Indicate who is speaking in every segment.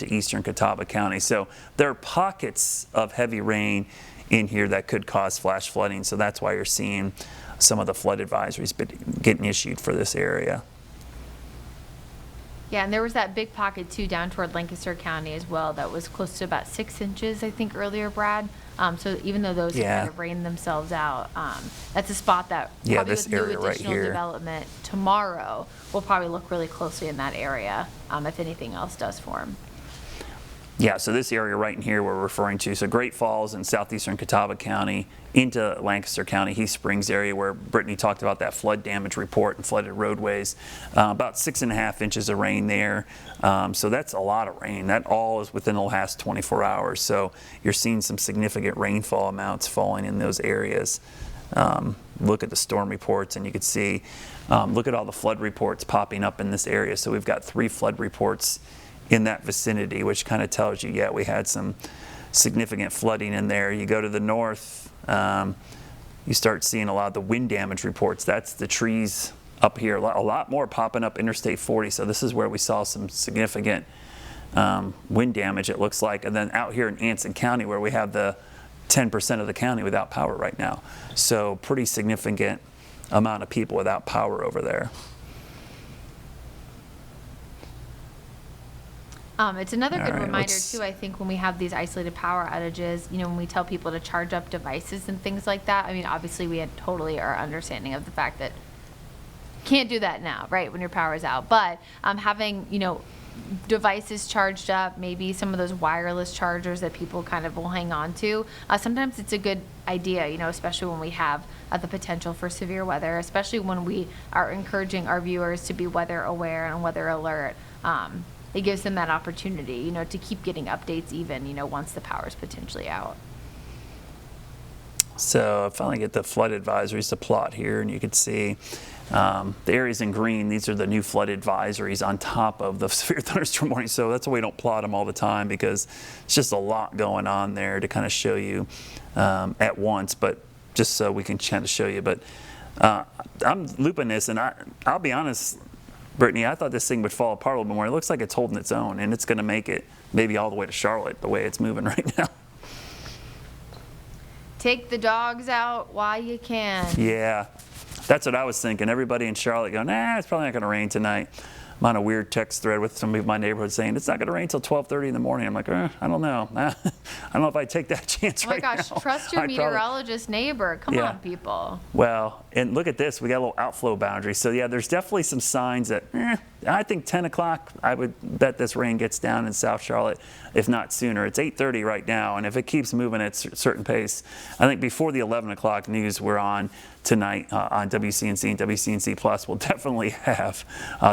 Speaker 1: into eastern Catawba County. So there are pockets of heavy rain in here that could cause flash flooding. So that's why you're seeing some of the flood advisories getting issued for this area.
Speaker 2: Yeah, and there was that big pocket too down toward Lancaster County as well that was close to about 6 inches, I think, earlier, Brad. So even though those kind of rained themselves out, that's a spot that probably
Speaker 1: this
Speaker 2: with new
Speaker 1: area right
Speaker 2: additional
Speaker 1: here.
Speaker 2: development tomorrow, we'll probably look really closely in that area if anything else does form.
Speaker 1: Yeah, so this area right in here we're referring to, so Great Falls and southeastern Catawba County into Lancaster County, Heath Springs area where Brittany talked about that flood damage report and flooded roadways. About 6.5 inches of rain there. So that's a lot of rain. That all is within the last 24 hours. So you're seeing some significant rainfall amounts falling in those areas. Look at the storm reports and you can see, look at all the flood reports popping up in this area. So we've got 3 flood reports in that vicinity, which kind of tells you, yeah, we had some significant flooding in there. You go to the north, you start seeing a lot of the wind damage reports. That's the trees up here, a lot more popping up Interstate 40. So this is where we saw some significant wind damage, it looks like. And then out here in Anson County where we have the 10% of the county without power right now. So pretty significant amount of people without power over there.
Speaker 2: It's another good reminder too, I think, when we have these isolated power outages, you know, when we tell people to charge up devices and things like that. I mean, obviously we had totally our understanding of the fact that you can't do that now, right, when your power is out. But having, you know, devices charged up, maybe some of those wireless chargers that people kind of will hang on to. Sometimes it's a good idea, you know, especially when we have the potential for severe weather, especially when we are encouraging our viewers to be weather aware and weather alert. It gives them that opportunity, you know, to keep getting updates even, you know, once the power is potentially out. So
Speaker 1: I finally get the flood advisories to plot here, and you can see the areas in green. These are the new flood advisories on top of the severe thunderstorm warning. So that's why we don't plot them all the time, because it's just a lot going on there to kind of show you at once, but just so we can kind of show you. But I'm looping this, and I'll be honest, Brittany, I thought this thing would fall apart a little bit more. It looks like it's holding its own, and it's going to make it maybe all the way to Charlotte the way it's moving right now.
Speaker 2: Take the dogs out while you can.
Speaker 1: Yeah, that's what I was thinking. Everybody in Charlotte going, nah, it's probably not going to rain tonight. I'm on a weird text thread with somebody in my neighborhood saying it's not going to rain until 12:30 in the morning. I'm like, I don't know. I don't know if I'd take that chance right now.
Speaker 2: Oh my gosh, trust your meteorologist neighbor. Come on, people.
Speaker 1: Well, and look at this. We got a little outflow boundary. So yeah, there's definitely some signs that I think 10 o'clock, I would bet this rain gets down in South Charlotte, if not sooner. It's 8:30 right now, and if it keeps moving at a certain pace, I think before the 11 o'clock news we're on tonight on WCNC and WCNC Plus, we'll definitely have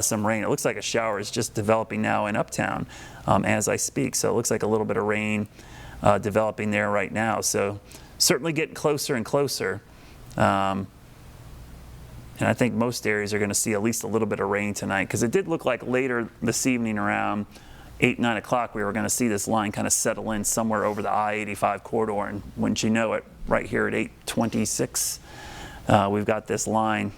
Speaker 1: some rain. It looks like a shower is just developing now in Uptown as I speak. So it looks like a little bit of rain developing there right now. So certainly getting closer and closer. And I think most areas are going to see at least a little bit of rain tonight, because it did look like later this evening around 8, 9 o'clock we were going to see this line kind of settle in somewhere over the I-85 corridor. And wouldn't you know it, right here at 8:26, we've got this line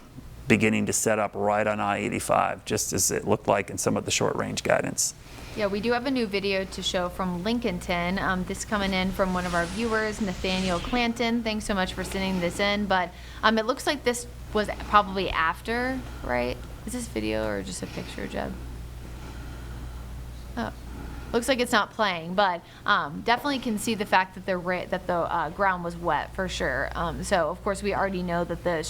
Speaker 1: beginning to set up right on I-85, just as it looked like in some of the short-range guidance.
Speaker 2: Yeah, we do have a new video to show from Lincolnton. This coming in from one of our viewers, Nathaniel Clanton. Thanks so much for sending this in. But it looks like this was probably after, right? Is this video or just a picture, Jeb? Oh, looks like it's not playing, but definitely can see the fact that the ground was wet for sure. So of course we already know that the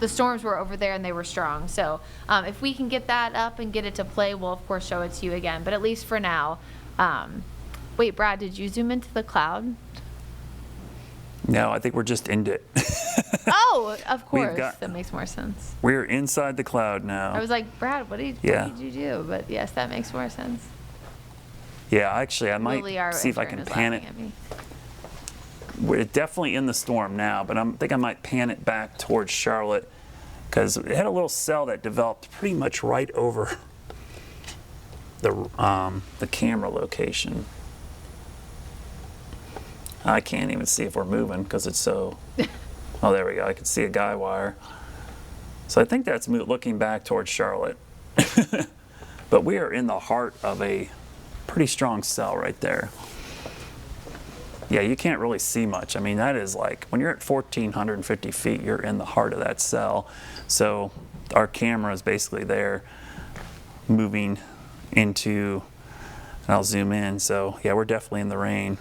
Speaker 2: storms were over there and they were strong. So if we can get that up and get it to play, we'll of course show it to you again. But at least for now, wait, Brad, did you zoom into the cloud?
Speaker 1: No, I think we're just into it.
Speaker 2: Oh, of course. That makes more sense.
Speaker 1: We're inside the cloud now.
Speaker 2: I was like, Brad, what did you do? But yes, that makes more sense.
Speaker 1: Yeah, actually, I might see if I can pan it. We're definitely in the storm now, but I think I might pan it back towards Charlotte, because it had a little cell that developed pretty much right over the camera location. I can't even see if we're moving because it's so... Oh, there we go. I can see a guy wire. So I think that's looking back towards Charlotte. But we are in the heart of a pretty strong cell right there. Yeah, you can't really see much. I mean, that is like, when you're at 1,450 feet, you're in the heart of that cell. So our camera is basically there moving into, and I'll zoom in. So yeah, we're definitely in the rain.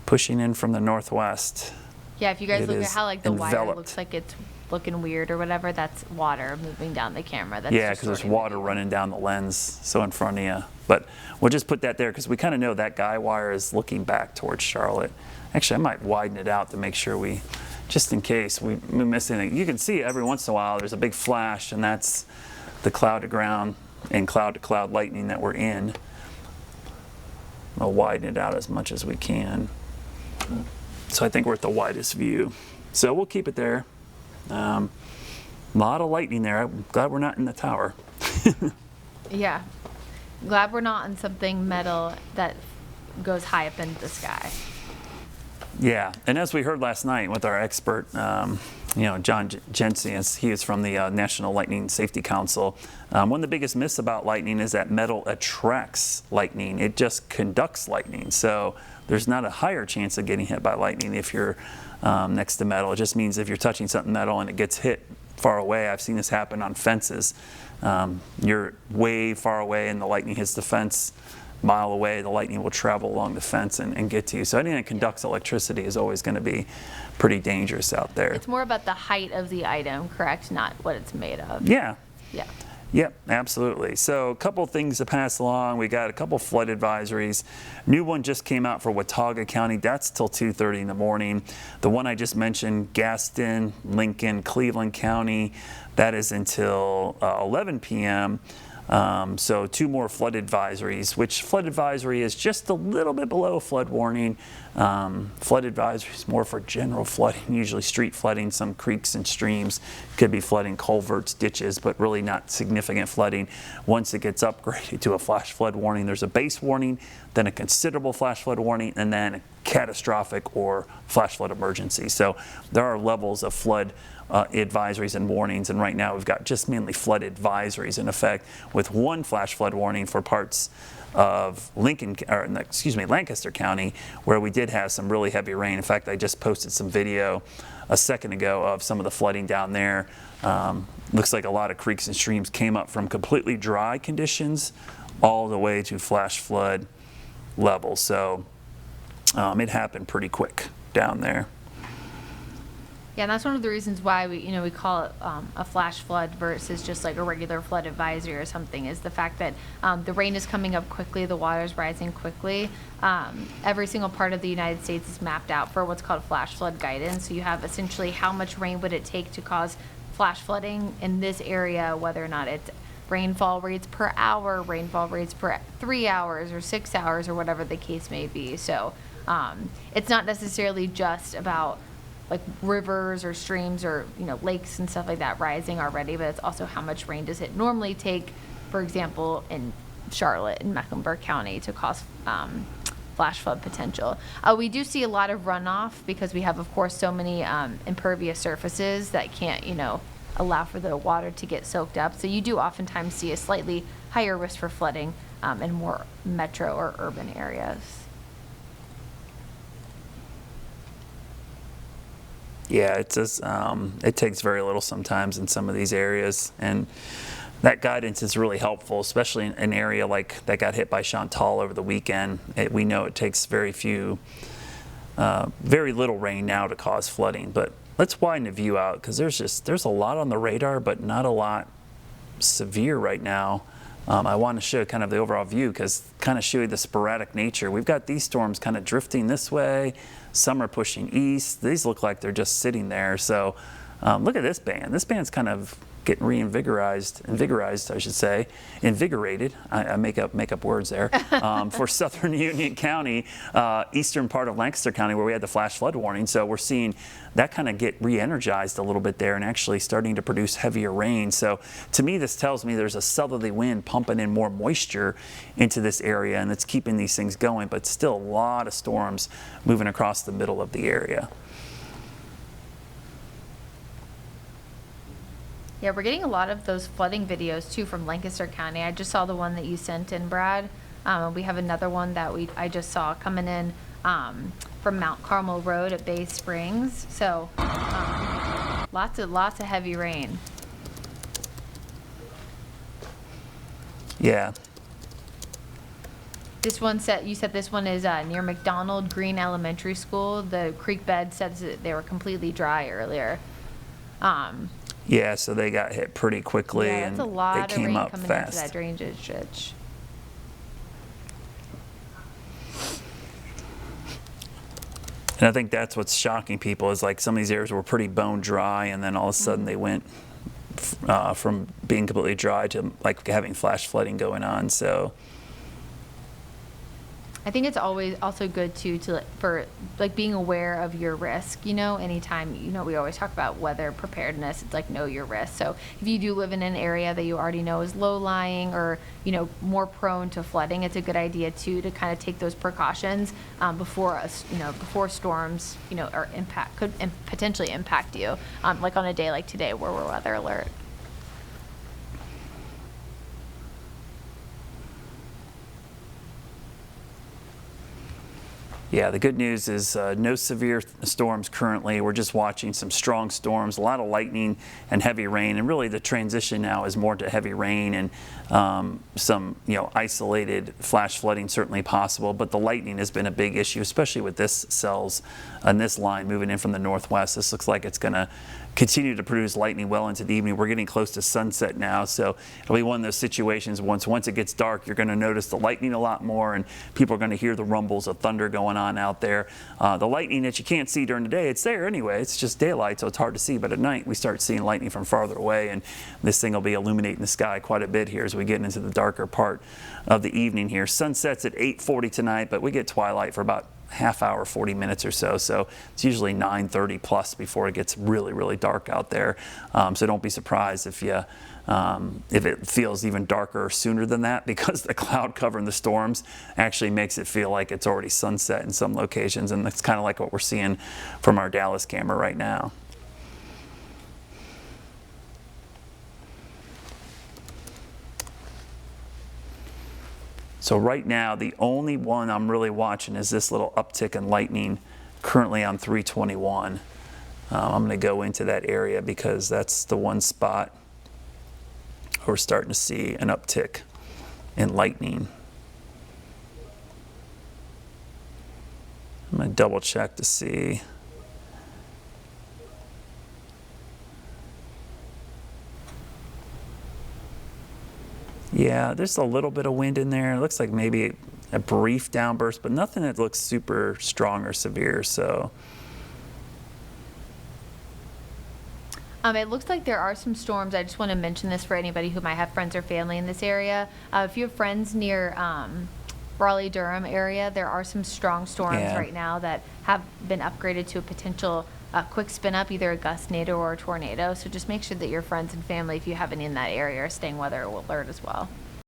Speaker 1: Pushing in from the northwest.
Speaker 2: Yeah, if you guys look at how like the wire
Speaker 1: enveloped.
Speaker 2: looks like it's looking weird or whatever, that's water moving down the camera. That's
Speaker 1: Yeah, because there's water running down the lens, so in front of you. But we'll just put that there because we kind of know that guy wire is looking back towards Charlotte. Actually, I might widen it out to make sure we, just in case we miss anything. You can see every once in a while there's a big flash, and that's the cloud to ground and cloud to cloud lightning that we're in. I'll widen it out as much as we can. So I think we're at the widest view. So we'll keep it there. A lot of lightning there. I'm glad we're not in the tower.
Speaker 2: Yeah. Glad we're not on something metal that goes high up into the sky.
Speaker 1: Yeah, and as we heard last night with our expert, John Jensen, he is from the National Lightning Safety Council. One of the biggest myths about lightning is that metal attracts lightning. It just conducts lightning. So there's not a higher chance of getting hit by lightning if you're next to metal. It just means if you're touching something metal and it gets hit far away. I've seen this happen on fences. You're way far away and the lightning hits the fence. Mile away, the lightning will travel along the fence and get to you. So anything that conducts electricity is always going to be pretty dangerous out there.
Speaker 2: It's more about the height of the item, correct? Not what it's made of.
Speaker 1: Yeah.
Speaker 2: Yeah.
Speaker 1: Yep, absolutely. So a couple things to pass along. We got a couple flood advisories. New one just came out for Watauga County. That's till 2:30 in the morning. The one I just mentioned, Gaston, Lincoln, Cleveland County, that is until 11 p.m. So 2 more flood advisories, which flood advisory is just a little bit below flood warning. Flood advisory is more for general flooding, usually street flooding, some creeks and streams. Could be flooding culverts, ditches, but really not significant flooding. Once it gets upgraded to a flash flood warning, there's a base warning, then a considerable flash flood warning, and then a catastrophic or flash flood emergency. So there are levels of flood advisories and warnings, and right now we've got just mainly flood advisories in effect, with 1 flash flood warning for parts of Lancaster County, where we did have some really heavy rain. In fact, I just posted some video a second ago of some of the flooding down there. Looks like a lot of creeks and streams came up from completely dry conditions all the way to flash flood level. So it happened pretty quick down there.
Speaker 2: Yeah, and that's one of the reasons why we call it a flash flood versus just like a regular flood advisory or something, is the fact that the rain is coming up quickly, the water is rising quickly. Every single part of the United States is mapped out for what's called flash flood guidance. So you have essentially how much rain would it take to cause flash flooding in this area, whether or not it's rainfall rates per hour, rainfall rates per 3 hours or 6 hours or whatever the case may be. So it's not necessarily just about like rivers or streams or lakes and stuff like that rising already, but it's also how much rain does it normally take, for example, in Charlotte and Mecklenburg County to cause flash flood potential. We do see a lot of runoff because we have, of course, so many impervious surfaces that can't allow for the water to get soaked up. So you do oftentimes see a slightly higher risk for flooding in more metro or urban areas.
Speaker 1: Yeah, it says it takes very little sometimes in some of these areas, and that guidance is really helpful, especially in an area like that got hit by Chantal over the weekend. We know it takes very little rain now to cause flooding, but let's widen the view out because there's a lot on the radar, but not a lot severe right now. I want to show kind of the overall view because kind of show you the sporadic nature. We've got these storms kind of drifting this way. Some are pushing east. These look like they're just sitting there. So look at this band. This band's kind of getting invigorated, I should say, invigorated. I make up words there. For Southern Union County, eastern part of Lancaster County, where we had the flash flood warning. So we're seeing that kind of get re-energized a little bit there and actually starting to produce heavier rain. So to me, this tells me there's a southerly wind pumping in more moisture into this area, and it's keeping these things going, but still a lot of storms moving across the middle of the area.
Speaker 2: Yeah, we're getting a lot of those flooding videos too from Lancaster County. I just saw the one that you sent in, Brad. We have another one that I just saw coming in from Mount Carmel Road at Bay Springs. So lots of heavy rain.
Speaker 1: Yeah.
Speaker 2: This one you said this one is near McDonald Green Elementary School. The creek bed says that they were completely dry earlier.
Speaker 1: Yeah, so they got hit pretty quickly,
Speaker 2: Yeah,
Speaker 1: and
Speaker 2: that's a lot
Speaker 1: they
Speaker 2: of
Speaker 1: came
Speaker 2: rain
Speaker 1: up
Speaker 2: coming into
Speaker 1: fast.
Speaker 2: that drainage ditch.
Speaker 1: And I think that's what's shocking people is like some of these areas were pretty bone dry, and then all of a sudden they went from being completely dry to like having flash flooding going on. So
Speaker 2: I think it's always also good for being aware of your risk, anytime, we always talk about weather preparedness. It's like know your risk. So if you do live in an area that you already know is low lying or, more prone to flooding, it's a good idea too to kind of take those precautions before storms, could potentially impact you, like on a day like today where we're weather alert.
Speaker 1: yeah, the good news is no severe storms currently. We're just watching some strong storms, a lot of lightning and heavy rain, and really the transition now is more to heavy rain and some isolated flash flooding certainly possible. But the lightning has been a big issue, especially with this cells on this line moving in from the northwest. This looks like it's going to continue to produce lightning well into the evening. We're getting close to sunset now, so it'll be one of those situations once it gets dark, you're going to notice the lightning a lot more, and people are going to hear the rumbles of thunder going on out there. The lightning that you can't see during the day, it's there anyway. It's just daylight, so it's hard to see, but at night we start seeing lightning from farther away, and this thing will be illuminating the sky quite a bit here as we get into the darker part of the evening here. Sunsets at 8:40 tonight, but we get twilight for about half hour, 40 minutes or so. So it's usually 9:30 plus before it gets really, really dark out there. So don't be surprised if it feels even darker sooner than that, because the cloud cover and the storms actually makes it feel like it's already sunset in some locations. And that's kind of like what we're seeing from our Dallas camera right now. So right now, the only one I'm really watching is this little uptick in lightning currently on 321. I'm going to go into that area because that's the one spot where we're starting to see an uptick in lightning. I'm going to double check to see. Yeah, there's a little bit of wind in there. It looks like maybe a brief downburst, but nothing that looks super strong or severe. So
Speaker 2: it looks like there are some storms. I just want to mention this for anybody who might have friends or family in this area. If you have friends near Raleigh-Durham area, there are some strong storms right now that have been upgraded to a potential quick spin up, either a gustnado or a tornado. So just make sure that your friends and family, if you have any in that area, are staying weather alert as well.